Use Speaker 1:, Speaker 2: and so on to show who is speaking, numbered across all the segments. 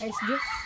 Speaker 1: Ice juice.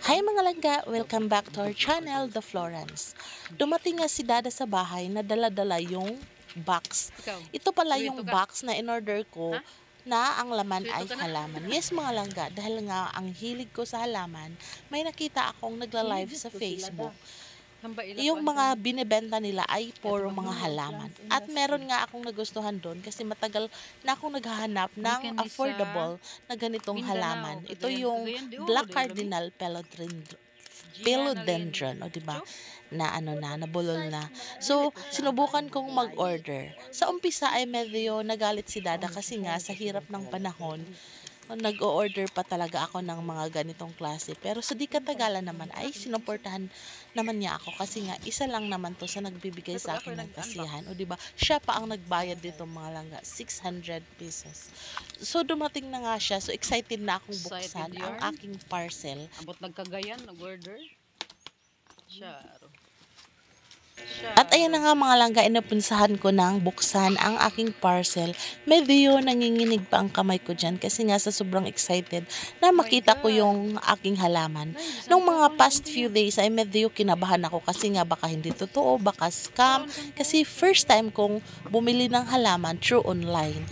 Speaker 2: Hi mga langga! Welcome back to our channel, The Florence. Dumating nga si Dada sa bahay na dala-dala yung box. Ito pala yung box na in-order ko na ang laman ay halaman. Yes mga langga, dahil nga ang hilig ko sa halaman, may nakita akong nagla-live sa Facebook. Yung mga binibenta nila ay puro mga halaman. At meron nga akong nagustuhan doon kasi matagal na akong naghahanap ng affordable na ganitong halaman. Ito yung Black Cardinal Philodendron, o diba? Na nabulol na. So, sinubukan kong mag-order. Sa umpisa ay medyo nagalit si Dada kasi nga sa hirap ng panahon, nag-o-order pa talaga ako ng mga ganitong klase. Pero sa di katagalan naman ay sinuportahan naman niya ako kasi nga isa lang naman to sa nagbibigay sa akin ng kasiyahan. O diba, siya pa ang nagbayad dito mga langga, 600 pesos. So dumating na nga siya. So excited na akong buksan ang aking parcel.
Speaker 1: Abot nagkagayan, nag-order. Syaro.
Speaker 2: At ayan na nga mga langga, inapunsahan ko nang buksan ang aking parcel. Medyo nanginginig pa ang kamay ko dyan kasi nga sa sobrang excited na makita ko yung aking halaman. Nung mga past few days ay medyo kinabahan ako kasi nga baka hindi totoo, baka scam. Kasi first time kong bumili ng halaman through online.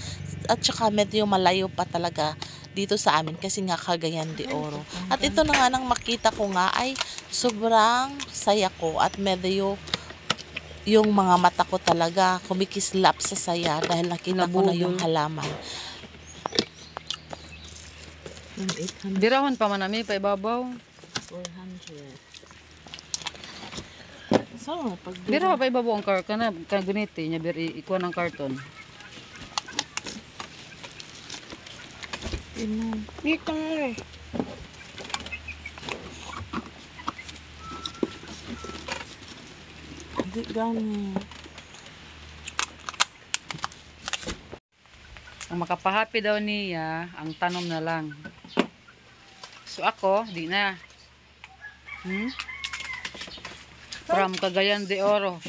Speaker 2: At saka medyo malayo pa talaga dito sa amin kasi nga Cagayan de Oro. At ito na nga nang makita ko nga ay sobrang saya ko at medyo yung mga mata ko talaga kumikislap sa saya dahil nakita ko na yung halaman.
Speaker 1: Dirahon pa man namin, pa ibabaw.
Speaker 2: 400. So, pag
Speaker 1: Dira pa ibabaw ang guniti niya, ikuha ng karton.
Speaker 2: dito nga Di gani.
Speaker 1: Ang makapahappy daw niya, ang tanom na lang. So ako, di na. From Cagayan de Oro.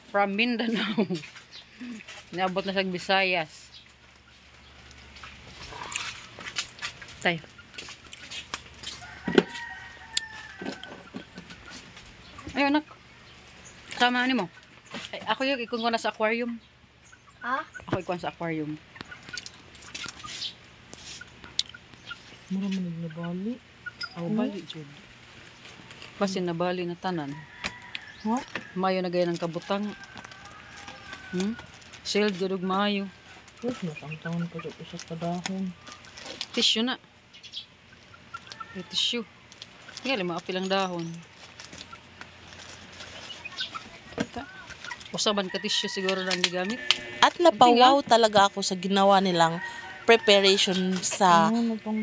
Speaker 1: From Mindanao. Niabot na sa Visayas. Tay. Ayun, anak. Sama ni mo. Ay, ako yung ikon ko na sa aquarium.
Speaker 2: Ha?
Speaker 1: Ako ikon sa aquarium.
Speaker 2: Mura mo nabali.
Speaker 1: Ako bali, Jud. Kasi nabali na tanan.
Speaker 2: Ha?
Speaker 1: Mayo na gaya ng kabutang. Shield, gudog mayo.
Speaker 2: Uy, natang-taon pa ito sa kadahon.
Speaker 1: Tissue na. May tissue. Nga, lima apilang dahon. Usaban ka tissue siguro lang gigamit.
Speaker 2: At napawaw talaga ako sa ginawa nilang preparation sa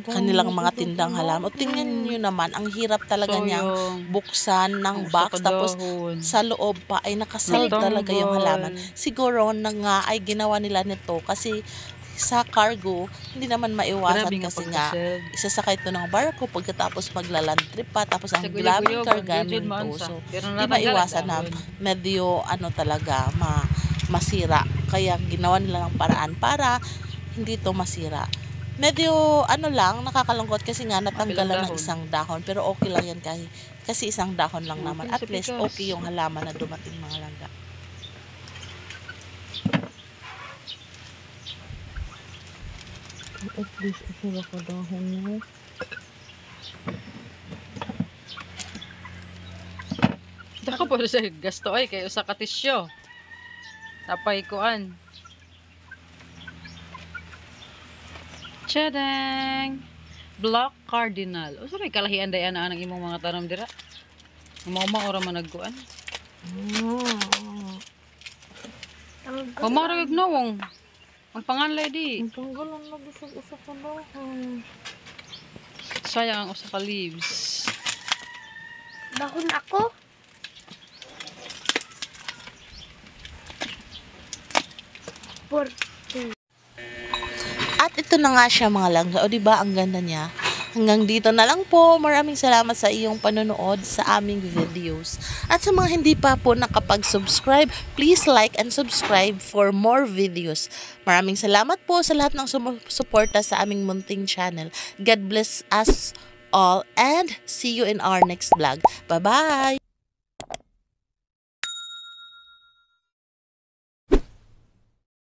Speaker 2: kanilang mga tindang halaman. O tingnan niyo naman, ang hirap talaga niyang buksan ng box. Tapos sa loob pa ay nakasal talaga yung halaman. Siguro na nga ay ginawa nila nito kasi sa cargo, hindi naman maiwasan kasi nga isasakay ito ng barko pagkatapos maglaland trip pa, tapos ang grabing kargaming to. So, hindi maiwasan na medyo talaga masira. Kaya ginawa nila ng paraan para hindi to masira. Medyo lang, nakakalungkot kasi nga natanggalan ng isang dahon. Pero okay lang yan kasi isang dahon lang naman. At least okay yung halaman na dumating mga langga. At least isa ka dahon mo.
Speaker 1: Dako po sa gasto ay kay usa ka tisyo. Tapay kuan. Chadang! Black cardinal. O sabay kalahian dayan na ang imong mga tanom dira. Mama ora man nagkuan. Pamarag nawong. Ang panganlay di.
Speaker 2: Ang tanggalan na bisag usa ka dahon.
Speaker 1: Sayang ang usa ka leaves.
Speaker 3: Dahon ako. Por.
Speaker 2: At ito na nga siya mga langga. O diba ang ganda niya? Hanggang dito na lang po. Maraming salamat sa iyong panonood sa aming videos. At sa mga hindi pa po nakapag-subscribe, please like and subscribe for more videos. Maraming salamat po sa lahat ng sumusuporta sa aming munting channel. God bless us all and see you in our next vlog. Bye-bye!